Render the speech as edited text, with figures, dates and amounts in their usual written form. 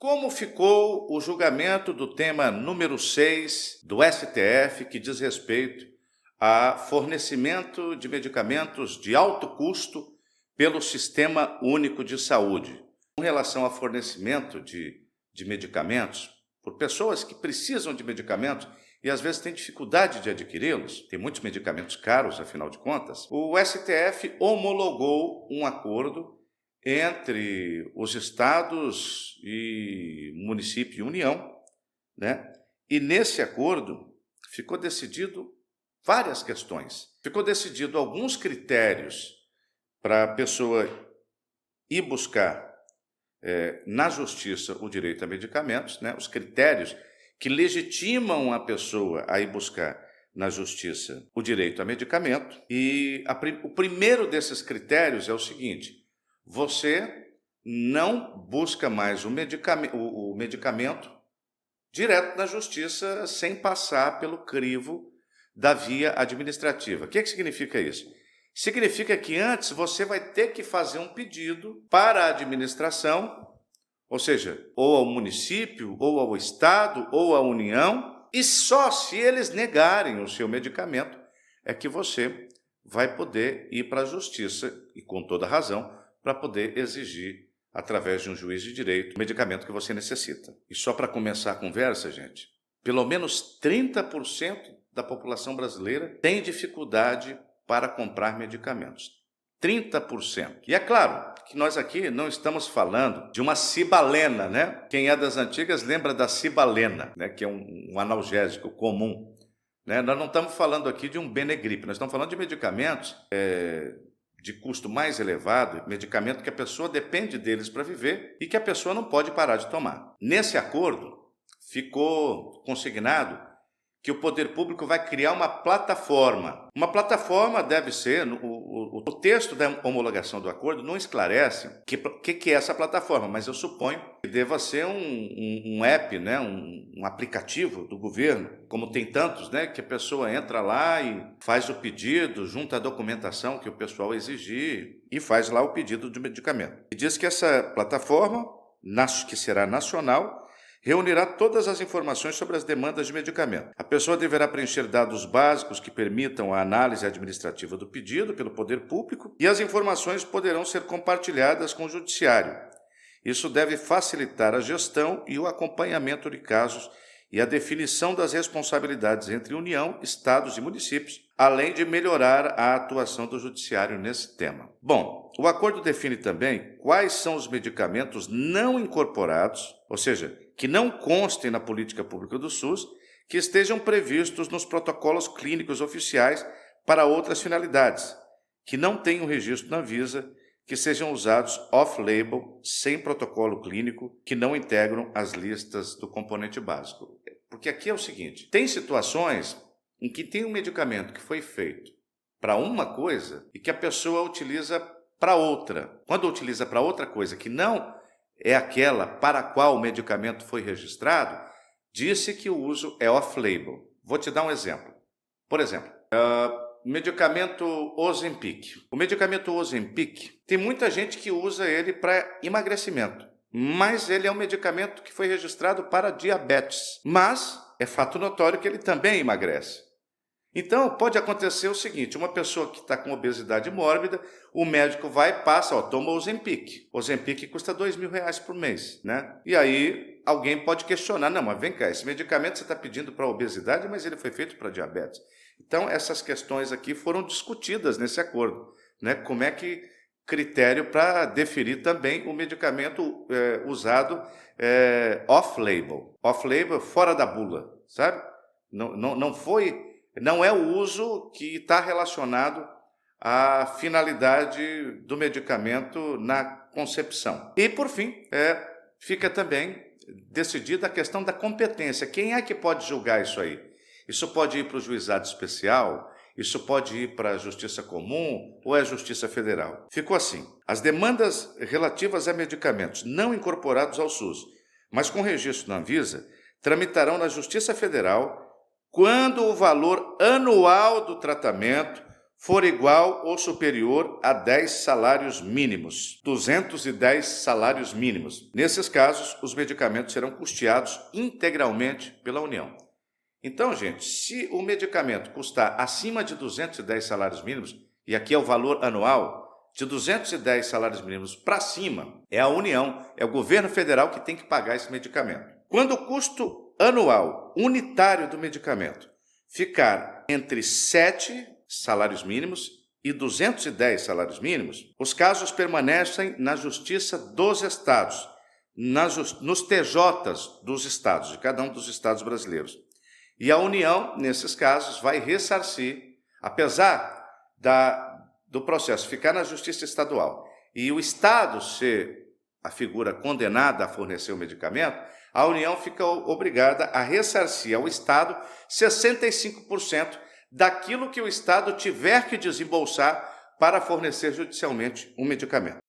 Como ficou o julgamento do tema número 6 do STF, que diz respeito a fornecimento de medicamentos de alto custo pelo Sistema Único de Saúde? Com relação ao fornecimento de medicamentos por pessoas que precisam de medicamentos e às vezes têm dificuldade de adquiri-los, tem muitos medicamentos caros, afinal de contas, o STF homologou um acordo entre os estados e município e União, né? E nesse acordo ficou decidido várias questões. Ficou decidido alguns critérios para a pessoa ir buscar na justiça o direito a medicamentos, né? Os critérios que legitimam a pessoa a ir buscar na justiça o direito a medicamento. E o primeiro desses critérios é o seguinte: você não busca mais o medicamento direto na justiça sem passar pelo crivo da via administrativa. O que significa isso? Significa que antes você vai ter que fazer um pedido para a administração, ou seja, ou ao município, ou ao estado, ou à União, e só se eles negarem o seu medicamento é que você vai poder ir para a justiça, e com toda razão, para poder exigir, através de um juiz de direito, o medicamento que você necessita. E só para começar a conversa, gente, pelo menos 30% da população brasileira tem dificuldade para comprar medicamentos. 30%. E é claro que nós aqui não estamos falando de uma cibalena, né? Quem é das antigas lembra da cibalena, né? Que é um analgésico comum, né? Nós não estamos falando aqui de um Benegripe, nós estamos falando de medicamentos de custo mais elevado, medicamento que a pessoa depende deles para viver e que a pessoa não pode parar de tomar. Nesse acordo, ficou consignado que o poder público vai criar uma plataforma. Uma plataforma deve ser, o texto da homologação do acordo não esclarece o que é essa plataforma, mas eu suponho que deva ser um app, né? um aplicativo do governo, como tem tantos, né? Que a pessoa entra lá e faz o pedido, junta a documentação que o pessoal exigir e faz lá o pedido de medicamento. E diz que essa plataforma, que será nacional, reunirá todas as informações sobre as demandas de medicamento. A pessoa deverá preencher dados básicos que permitam a análise administrativa do pedido pelo poder público e as informações poderão ser compartilhadas com o judiciário. Isso deve facilitar a gestão e o acompanhamento de casos e a definição das responsabilidades entre União, estados e municípios, além de melhorar a atuação do judiciário nesse tema. Bom, o acordo define também quais são os medicamentos não incorporados, ou seja, que não constem na política pública do SUS, que estejam previstos nos protocolos clínicos oficiais para outras finalidades, que não tenham registro na Anvisa, que sejam usados off-label, sem protocolo clínico, que não integram as listas do componente básico. Porque aqui é o seguinte, tem situações em que tem um medicamento que foi feito para uma coisa e que a pessoa utiliza para outra. Quando utiliza para outra coisa que não é aquela para a qual o medicamento foi registrado, disse que o uso é off-label. Vou te dar um exemplo. Por exemplo, medicamento Ozempic. O medicamento Ozempic, tem muita gente que usa ele para emagrecimento, mas ele é um medicamento que foi registrado para diabetes. Mas é fato notório que ele também emagrece. Então, pode acontecer o seguinte, uma pessoa que está com obesidade mórbida, o médico vai e passa, toma o Ozempic. O Ozempic custa R$2.000 por mês, né? E aí, alguém pode questionar, não, mas vem cá, esse medicamento você está pedindo para obesidade, mas ele foi feito para diabetes. Então, essas questões aqui foram discutidas nesse acordo, né? Como é que critério para definir também o medicamento usado off-label. Off-label, fora da bula, sabe? Não é o uso que está relacionado à finalidade do medicamento na concepção. E, por fim, fica também decidida a questão da competência. Quem é que pode julgar isso aí? Isso pode ir para o juizado especial? Isso pode ir para a Justiça Comum ou é a Justiça Federal? Ficou assim. As demandas relativas a medicamentos não incorporados ao SUS, mas com registro na Anvisa, tramitarão na Justiça Federal quando o valor anual do tratamento for igual ou superior a 10 salários mínimos, 210 salários mínimos. Nesses casos, os medicamentos serão custeados integralmente pela União. Então, gente, se o medicamento custar acima de 210 salários mínimos, e aqui é o valor anual, de 210 salários mínimos para cima, é a União, é o governo federal que tem que pagar esse medicamento. Quando o custo anual unitário do medicamento ficar entre 7 salários mínimos e 210 salários mínimos, os casos permanecem na Justiça dos Estados, nos TJs dos estados, de cada um dos estados brasileiros. E a União, nesses casos, vai ressarcir, apesar do processo ficar na Justiça Estadual e o Estado ser a figura condenada a fornecer o medicamento, a União fica obrigada a ressarcir ao Estado 65% daquilo que o Estado tiver que desembolsar para fornecer judicialmente um medicamento.